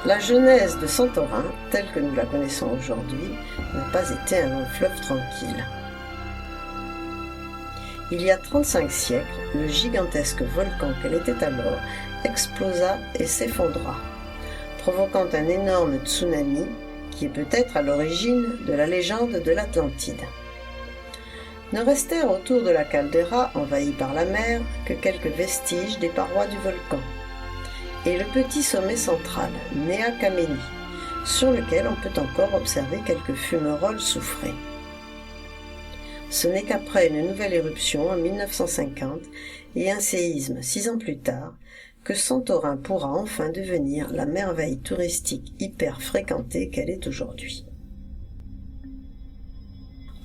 La genèse de Santorin, telle que nous la connaissons aujourd'hui, n'a pas été un long fleuve tranquille. Il y a 35 siècles, le gigantesque volcan qu'elle était alors explosa et s'effondra, provoquant un énorme tsunami qui est peut-être à l'origine de la légende de l'Atlantide. Ne restèrent autour de la caldeira, envahie par la mer, que quelques vestiges des parois du volcan, et le petit sommet central, Nea Kamenni, sur lequel on peut encore observer quelques fumerolles soufrées. Ce n'est qu'après une nouvelle éruption en 1950 et un séisme 6 ans plus tard que Santorin pourra enfin devenir la merveille touristique hyper fréquentée qu'elle est aujourd'hui.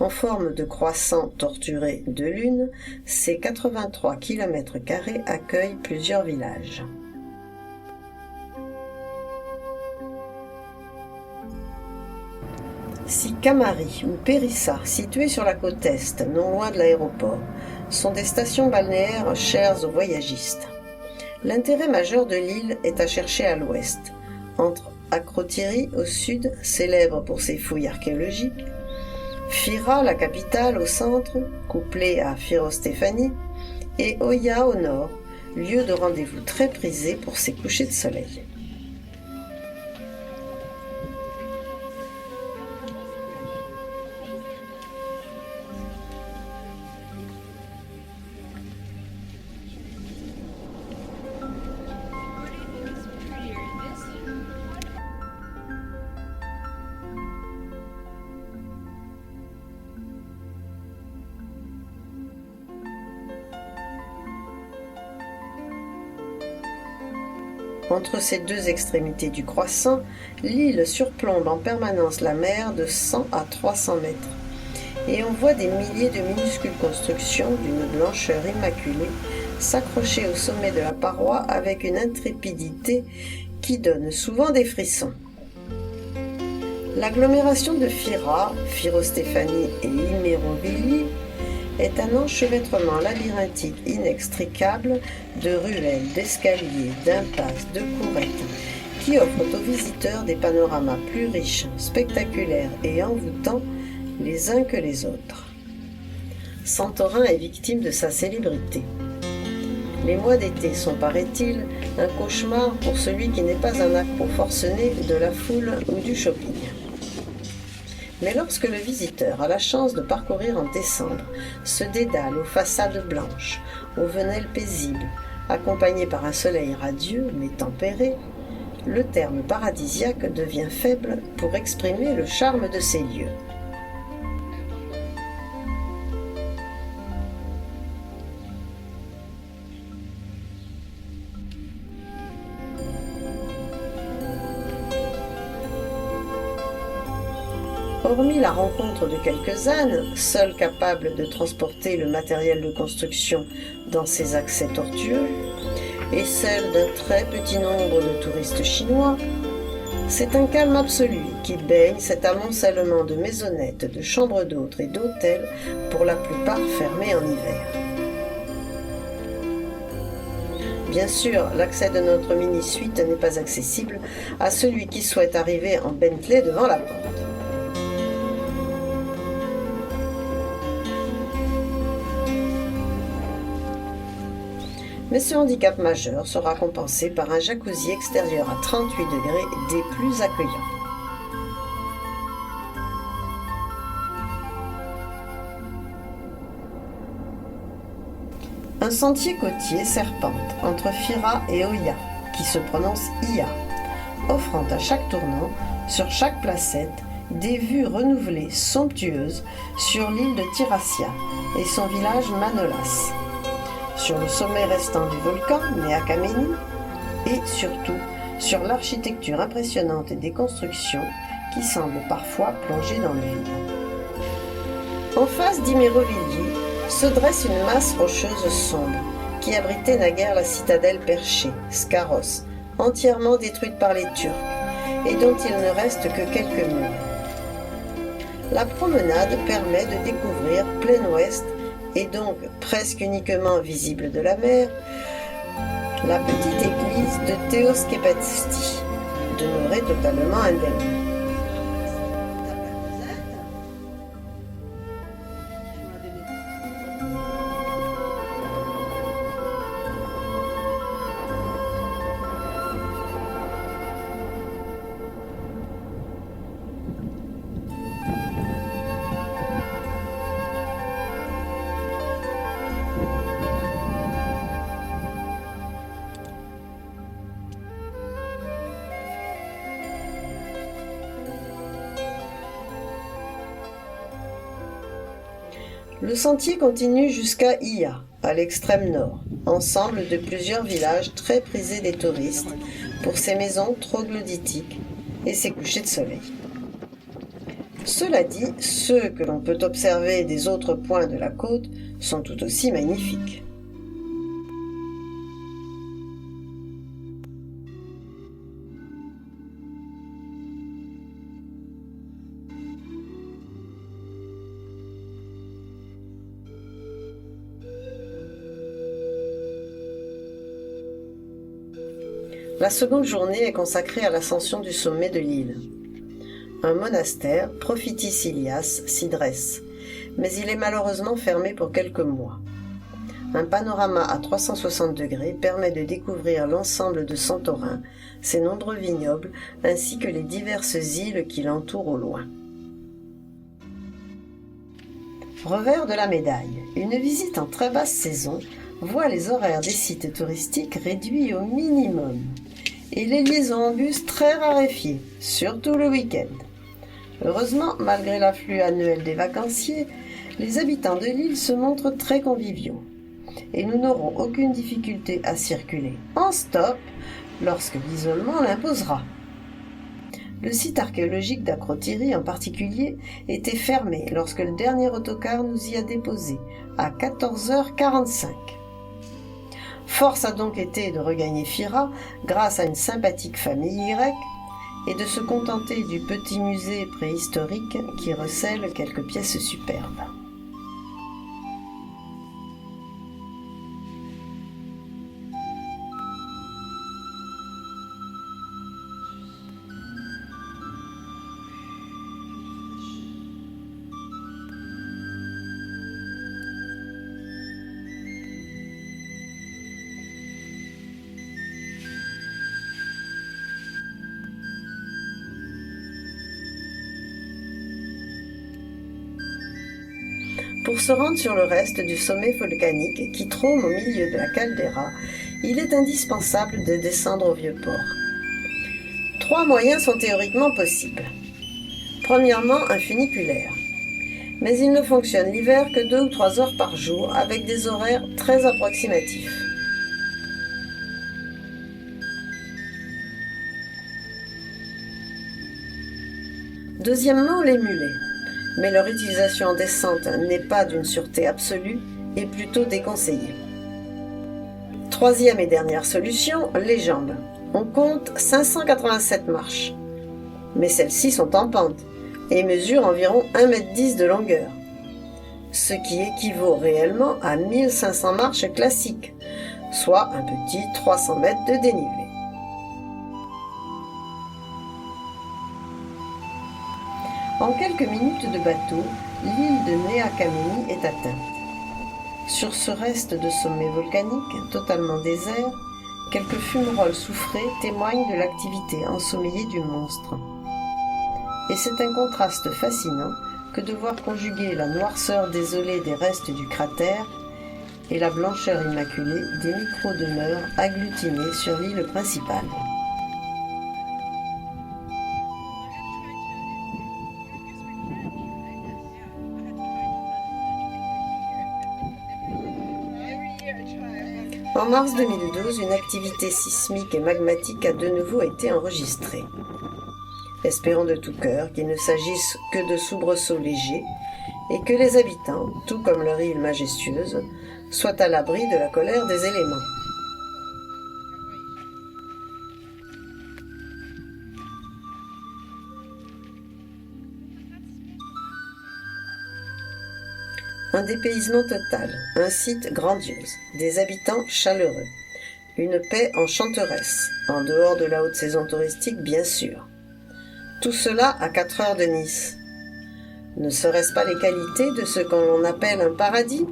En forme de croissant torturé de lune, ces 83 km² accueillent plusieurs villages. Si Kamari ou Périssa, situées sur la côte est, non loin de l'aéroport, sont des stations balnéaires chères aux voyagistes, l'intérêt majeur de l'île est à chercher à l'ouest, entre Akrotiri au sud, célèbre pour ses fouilles archéologiques, Fira, la capitale, au centre, couplée à Firostefani, et Oya au nord, lieu de rendez-vous très prisé pour ses couchers de soleil. Entre ces deux extrémités du croissant, l'île surplombe en permanence la mer de 100 à 300 mètres, et on voit des milliers de minuscules constructions d'une blancheur immaculée s'accrocher au sommet de la paroi avec une intrépidité qui donne souvent des frissons. L'agglomération de Fira, Firostefani et Imerovili est un enchevêtrement labyrinthique inextricable de ruelles, d'escaliers, d'impasses, de courettes, qui offrent aux visiteurs des panoramas plus riches, spectaculaires et envoûtants les uns que les autres. Santorin est victime de sa célébrité. Les mois d'été sont, paraît-il, un cauchemar pour celui qui n'est pas un accro forcené de la foule ou du shopping. Mais lorsque le visiteur a la chance de parcourir en décembre ce dédale aux façades blanches, aux venelles paisibles, accompagné par un soleil radieux mais tempéré, le terme paradisiaque devient faible pour exprimer le charme de ces lieux. Hormis la rencontre de quelques ânes, seuls capables de transporter le matériel de construction dans ces accès tortueux, et celle d'un très petit nombre de touristes chinois, c'est un calme absolu qui baigne cet amoncellement de maisonnettes, de chambres d'hôtes et d'hôtels, pour la plupart fermés en hiver. Bien sûr, l'accès de notre mini-suite n'est pas accessible à celui qui souhaite arriver en Bentley devant la porte. Mais ce handicap majeur sera compensé par un jacuzzi extérieur à 38 degrés des plus accueillants. Un sentier côtier serpente entre Fira et Oya, qui se prononce Ia, offrant à chaque tournant, sur chaque placette, des vues renouvelées somptueuses sur l'île de Tiracia et son village Manolas, sur le sommet restant du volcan, Nea Kamenni, et surtout sur l'architecture impressionnante des constructions qui semblent parfois plongées dans le vide. En face d'Imerovili se dresse une masse rocheuse sombre qui abritait naguère la citadelle perchée, Scarros, entièrement détruite par les Turcs, et dont il ne reste que quelques murs. La promenade permet de découvrir plein ouest, et donc presque uniquement visible de la mer, la petite église de Theoskepesti, demeurer totalement indemne. Le sentier continue jusqu'à Iya, à l'extrême nord, ensemble de plusieurs villages très prisés des touristes pour ses maisons troglodytiques et ses couchers de soleil. Cela dit, ceux que l'on peut observer des autres points de la côte sont tout aussi magnifiques. La seconde journée est consacrée à l'ascension du sommet de l'île. Un monastère, Prophitis Ilias, s'y dresse, mais il est malheureusement fermé pour quelques mois. Un panorama à 360 degrés permet de découvrir l'ensemble de Santorin, ses nombreux vignobles, ainsi que les diverses îles qui l'entourent au loin. Revers de la médaille, une visite en très basse saison voit les horaires des sites touristiques réduits au minimum et les liaisons en bus très raréfiées, surtout le week-end. Heureusement, malgré l'afflux annuel des vacanciers, les habitants de l'île se montrent très conviviaux et nous n'aurons aucune difficulté à circuler en stop lorsque l'isolement l'imposera. Le site archéologique d'Akrotiri en particulier était fermé lorsque le dernier autocar nous y a déposés, à 14h45. Force a donc été de regagner Fira grâce à une sympathique famille grecque et de se contenter du petit musée préhistorique qui recèle quelques pièces superbes. Pour se rendre sur le reste du sommet volcanique qui trône au milieu de la caldeira, il est indispensable de descendre au Vieux-Port. 3 moyens sont théoriquement possibles. Premièrement, un funiculaire. Mais il ne fonctionne l'hiver que 2 ou 3 heures par jour avec des horaires très approximatifs. Deuxièmement, les mulets. Mais leur utilisation en descente n'est pas d'une sûreté absolue et plutôt déconseillée. Troisième et dernière solution, les jambes. On compte 587 marches. Mais celles-ci sont en pente et mesurent environ 1,10 m de longueur, ce qui équivaut réellement à 1500 marches classiques, soit un petit 300 mètres de dénivelé. En quelques minutes de bateau, l'île de Nea Kameni est atteinte. Sur ce reste de sommet volcanique, totalement désert, quelques fumerolles soufrées témoignent de l'activité ensommeillée du monstre. Et c'est un contraste fascinant que de voir conjuguer la noirceur désolée des restes du cratère et la blancheur immaculée des micro-demeures agglutinées sur l'île principale. En mars 2012, une activité sismique et magmatique a de nouveau été enregistrée. Espérons de tout cœur qu'il ne s'agisse que de soubresauts légers et que les habitants, tout comme leur île majestueuse, soient à l'abri de la colère des éléments. Un dépaysement total, un site grandiose, des habitants chaleureux, Une paix enchanteresse, en dehors de la haute saison touristique bien sûr. Tout cela à 4 heures de Nice. Ne serait-ce pas les qualités de ce qu'on appelle un paradis ?